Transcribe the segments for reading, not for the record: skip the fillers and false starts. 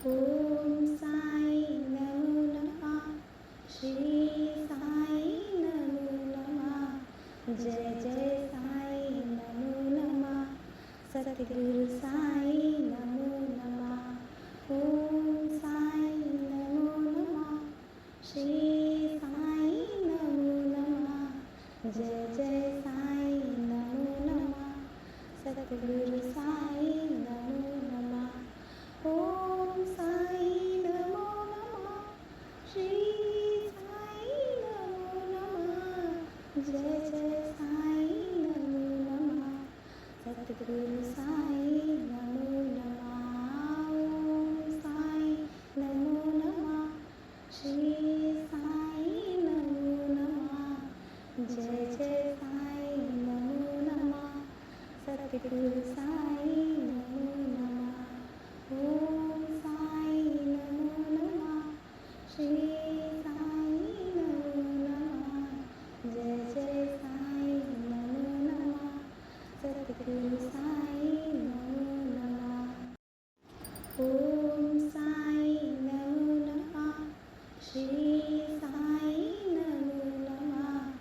ओम साई नमो नमः। श्री साई नमो नमः। जय जय साई नमो नमः। सतगुरु साई नमो नमः। ओम साई नमो नमः। श्री साई नमो नमः। जय जय साई नमो नमः। सतगुरु साई नमो नमः। ओम साई नमो नमः। श्री साई नमो नमः। जय जय साई नमो नमः। सतगुरु साई नमो नमः। ओम साई नमो नमः। श्री साई नमो नमः। जय जय साई नमो नमः। सतगुरु साई नमो नमः। ओम साई नमो नमः। श्री साई नमो नमः। जय जय साई नमो नमः। सतगुरु साई नमो नमः। ओम साई नमो नमः। श्री साई नमो नमः।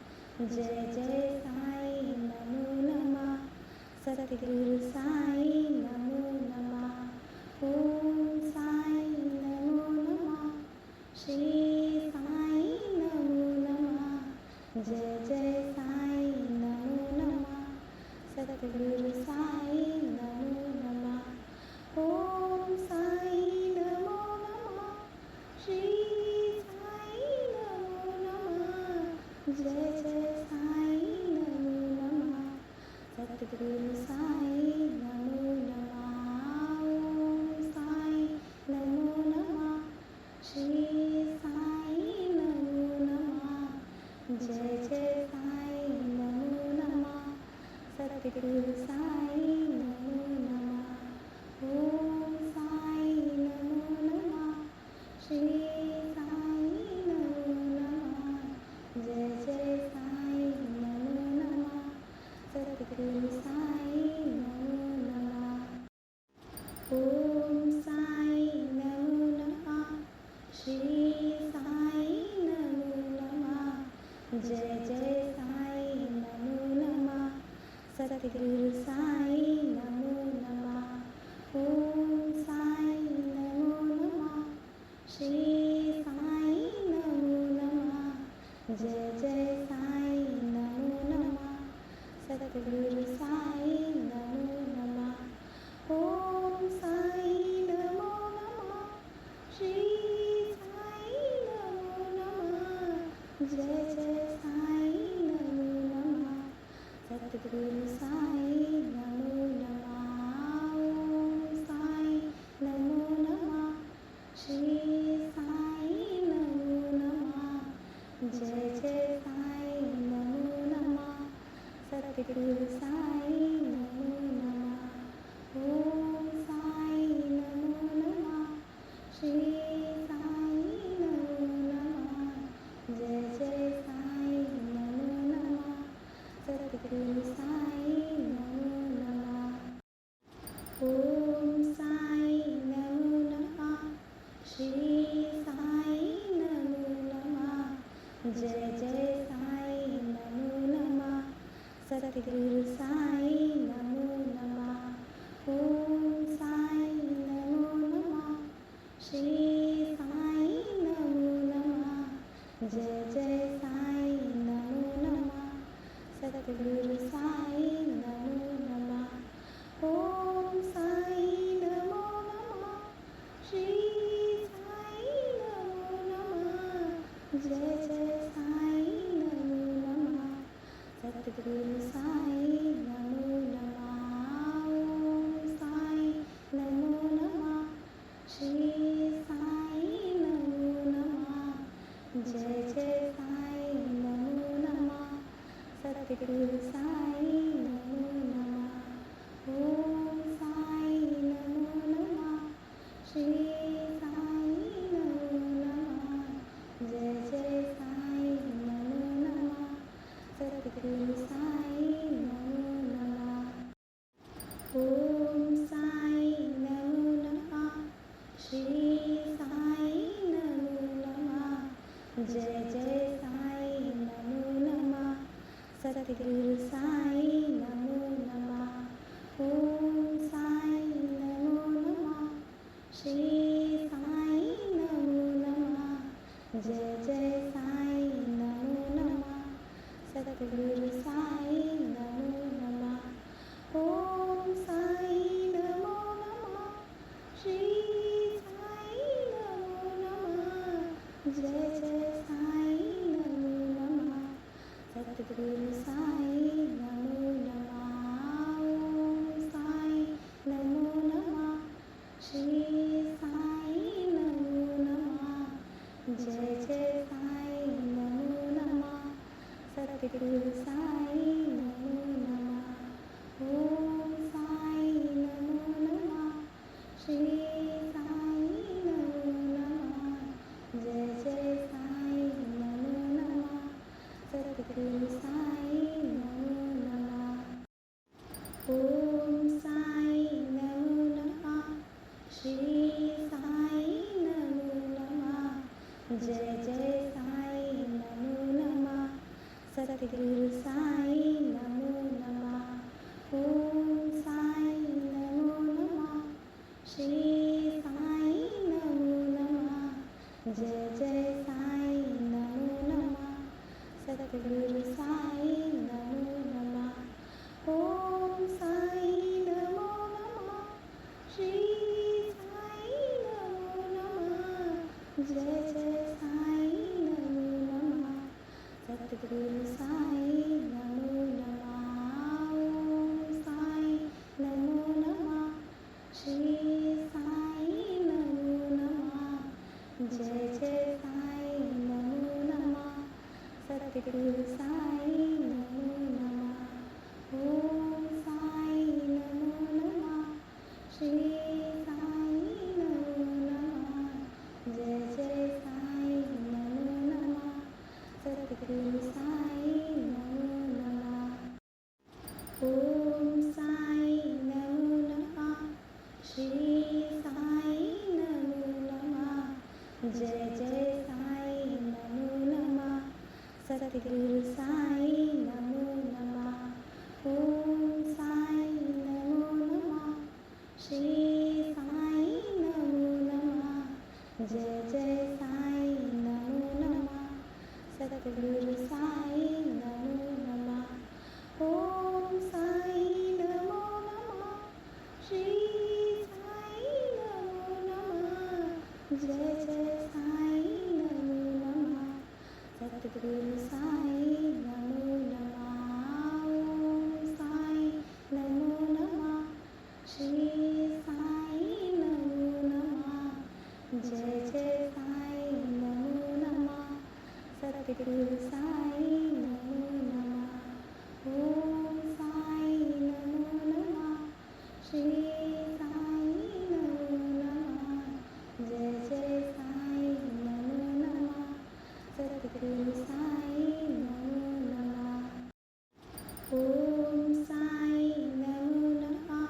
जय जय साई नमो नमः। सतगुरु साई नमो नमः। ओम साई नमो नमः। श्री साई नमो नमः। जय जय साई नमो नमः। सतगुरु साई नमो नमः। ओम साई नमो नमः। श्री साई नमो नमः। जय जय साई नमो नमः। सतगुरु साई नमो नमः। ओम साई नमो नमः। श्री साई नमो नमः। जय जय साई नमो नमः। सतगुरु साई नमो नमः। ओम साई नमो नमः। श्री साई नमो नमः। जय जय साई नमो नमः। सतगुरु साई नमो नमः। ओम साई नमो नमः। श्री साई नमो नमः। जय जय साई नमो नमः। सतगुरु साई नमो नमः। ओम साई नमो नमः। श्री साई नमो नमः। जय जय साई नमो नमः। सतगुरु साई नमो नमः। ओम साई नमो नमः। श्री साई नमो नमः। जय जय साई नमो नमः। सतगुरु साई नमो नमः। ओम साई नमो नमः। श्री साई नमो नमः। जय जय साई नमो नमः। सतगुरु साई नमो नमः। ओम साई नमो नमः। श्री साई नमो नमः। जय जय साई नमो नमः। सतगुरु साई नमो नमः। ओम साई नमो नमः। श्री साई नमो नमः। जय जय साई नमो नमः। सतगुरु साई नमो नमः। ओम साई नमो नमः। श्री साई नमो नमः। जय जय साई नमो नमः। सतगुरु साई नमो नमः। ओम साई नमो नमः। श्री साई नमो नमः। जय जय साई नमो नमः। सतगुरु साई नमो नमः। ओम साई नमो नमः। श्री साई नमो नमः। जय जय साई नमो नमः। सतगुरु साई नमो नमः। ओम साई नमो नमः। श्री साई नमो नमः। जय जय साई नमो नमः। सतगुरु साई नमो नमः। ओम साई नमो नमः। श्री श्री साई नमो नमः। जय जय साई नमो नमः। सद्गुरु साई नमो नमः। ओम साई नमो नमः। श्री साई नमो नमः। जय जय साई नमो नमः। सद्गुरु साई नमो नमः। ओम साई नमो नमः। श्री साई नमो नमः। जय जय साई नमो नमः। सद्गुरु साई नमो नमः। ओम साई नमो नमः। श्री साई नमो नमः। जय जय साई नमो नमः। सद्गुरु साई नमो नमः। ओम साई नमो नमः। श्री साई नमो नमः। जय जय साई नमो नमः। सद्गुरु साई नमो नमः। ओम साई नमो नमः। श्री साई नमो नमः। जय जय साई नमो नमः। सद्गुरु साई नमो नमः। ओम साई नमो नमः। श्री साई नमो नमः। जय जय साई नमो नमः। सद्गुरु साई नमो नमः। ओम साई नमो नमः। श्री साई नमो नमः। जय जय साई नमो नमः। सद्गुरु साई नमो नमः। ओम साई नमो नमः। श्री साई नमो नमः। जय जय साई नमो नमः। सद्गुरु साई नमो नमः। ओम साई नमो नमः। श्री साई नमो नमः। जय जय साई नमो नमः। सद्गुरु साई नमो नमः। ओम साई नमो नमः। श्री साई नमो नमः। जय जय साई नमो नमः। सद्गुरु साई नमो नमः। ओम साई नमो नमः। श्री साई नमो नमः। जय जय साई नमो नमः। सद्गुरु साई नमो नमः। ओम साई नमो नमः। श्री साई नमो नमः। जय जय साई नमो नमः। सद्गुरु साई नमो नमः। ओम साई नमो नमः। श्री साई नमो नमः। जय जय साई नमो नमः। सद्गुरु साई नमो नमः। ओम साई नमो नमः।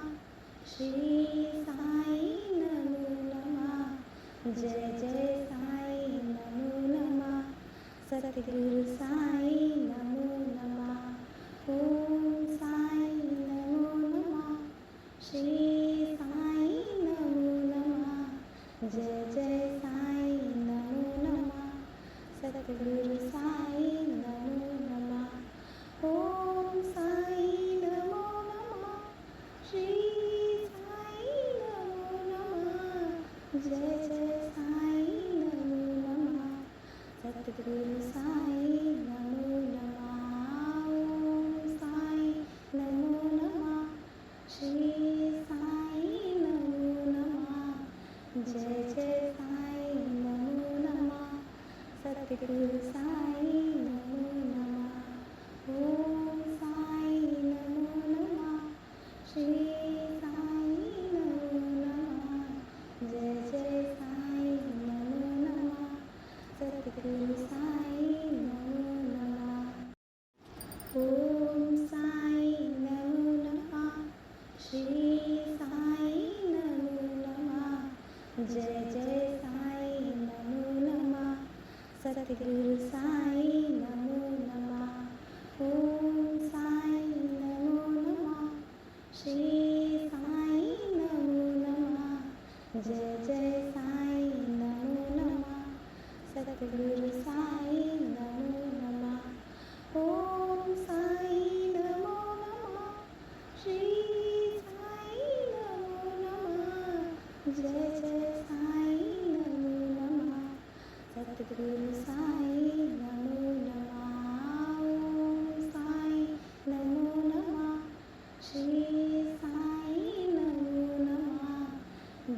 श्री साई नमो नमः। जय जय साई नमो नमः। सद्गुरु साई नमो नमः। ओम साई नमो नमः। श्री साई नमो नमः। जय जय साई नमो नमः। सद्गुरु साई नमो नमः। ओम साई नमो नमः। श्री साई नमो नमः। जय जय साई नमो नमः। सद्गुरु साई नमो नमः। ओम साई नमो नमः। श्री साई नमो नमः। जय जय साई नमो नमः। सद्गुरु साई नमो नमः। ओम साई नमो नमः। श्री साई नमो नमः। जय जय साई नमो नमः। सद्गुरु साई नमो नमः। ओम साई नमो नमः। श्री साई नमो नमः। जय जय साई नमो नमः। सद्गुरु साई नमो नमः। ओम साई नमो नमः। श्री साई नमो नमः। जय जय साई नमो नमः सतगुरु साई नमो नमः ओम साई नमो नमः श्री साई नमो नमः जय जय साई नमो नमः सतगुरु साई नमो नमः ओम साई नमो नमः श्री साई नमो नमः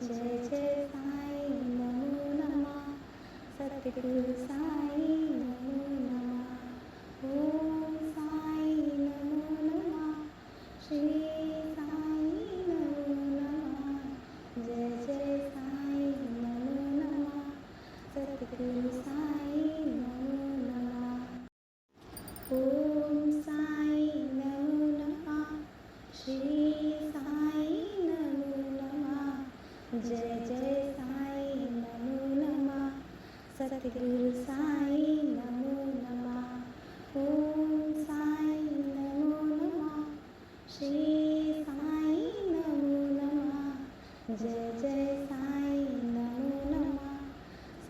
जय जय साई नमो नमः सतगुरु साई नमो नमः ओम साई नमो नमः श्री साई नमो नमः जय जय साई नमो नमः सतगुरु साई नमो नमः ओम साई नमो नमः श्री साई नमो नमः जय जय साई नमो नमः सतगुरु साई नमो नमः ओम साई नमो नमः श्री साई नमो नमः जय जय साई नमो नमः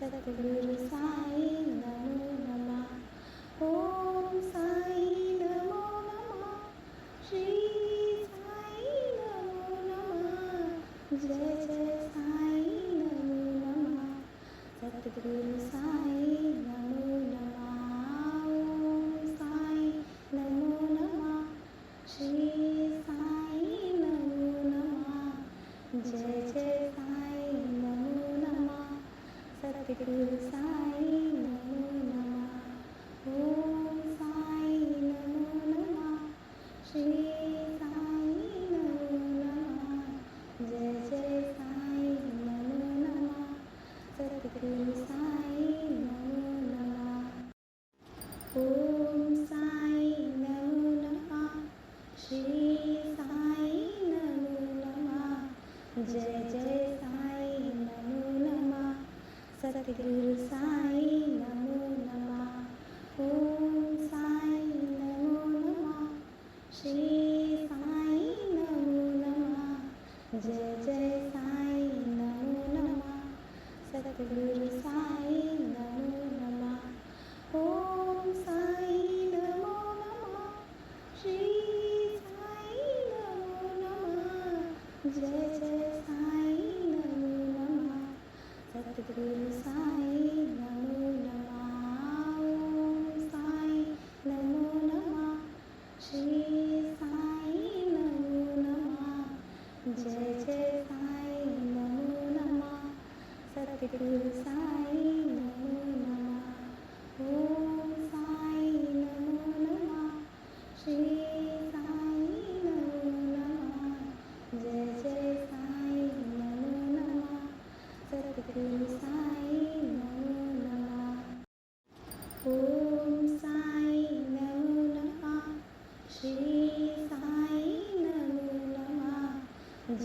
सतगुरु साई नमो नमः ओम साई नमो नमः श्री साई नमो नमः जय जय साई नमो नमः सतगुरु साई नमो नमः ओम साई नमो नमः श्री साई नमो नमः जय जय साई नमो नमः सतगुरु साई नमो नमः ओम साई नमो नमः श्री साई नमो नमः जय जय साई नमो नमः सतगुरु साई नमो नमः ओम साई नमो नमः श्री साई नमो नमः जय जय साई नमो नमः सतगुरु साई नमो नमः ओम साई नमो नमः श्री साई नमो नमः जय जय साई नमो नमः सतगुरु साई नमो नमः ओम साई नमो नमः श्री साई नमो नमः जय जय साई नमो नमः सतगुरु साई नमो नमः ओम साई नमो नमः श्री साई नमो नमः जय जय साई नमो नमः सतगुरु साई नमो नमः ओम साई नमो नमः श्री साई नमो नमः जय जय साई नमो नमः सतगुरु साई नमो नमः ओम साई नमो नमः श्री साई नमो नमः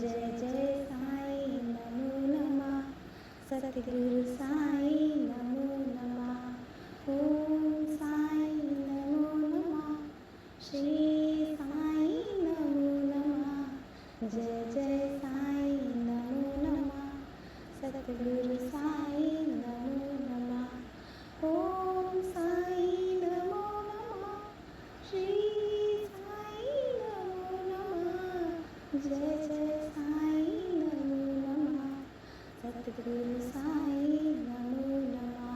जय जय साई नमो नमः सतगुरु साई नमो नमः ओम साई नमो नमः श्री साई नमो नमः जय जय साई नमो नमः सतगुरु साई नमो नमः ओम साई नमो नमः श्री साई नमो नमः जय जय साई नमो नमः सतगुरु साई नमो नमः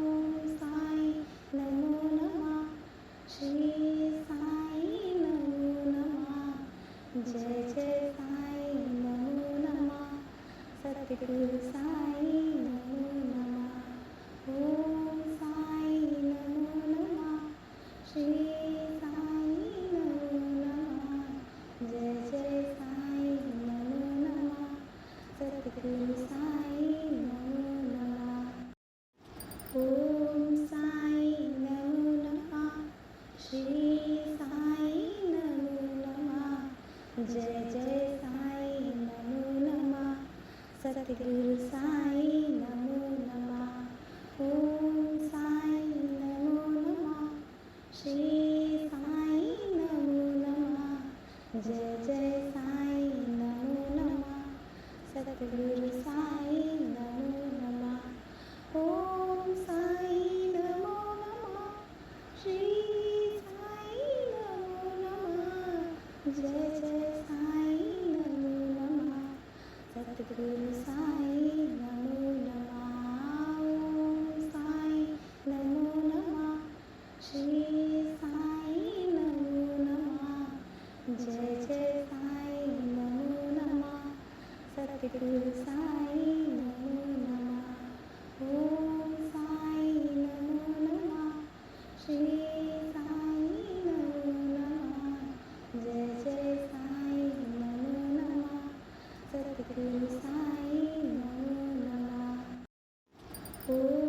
ओम साई नमो नमः श्री साई नमो नमः जय जय साई नमो नमः सतगुरु साई नमो नमः ओम साई नमो नमः श्री साई नमो नमः जय जय साई नमो नमः सतगुरु साई नमो नमः ओम साई नमो नमः श्री साई नमो नमः जय जय साई नमो नमः सतगुरु साई नमो नमः ओम साई नमो नमः श्री साई नमो नमः जय जय साई नमो नमः सतगुरु सद्गुरु साई नमो नमः. ओम साई नमो नमः. श्री साई नमो नमः. जय जय साई नमो नमः. सद्गुरु साई नमो नमः. ओम साई नमो नमः. श्री साई नमो नमः. जय जय साई नमो नमः. सद्गुरु साई नमो नमः. ओम साई नमो नमः. श्री साई नमो नमः. जय जय साई नमो नमः. सद्गुरु साई नमो नमः. ओम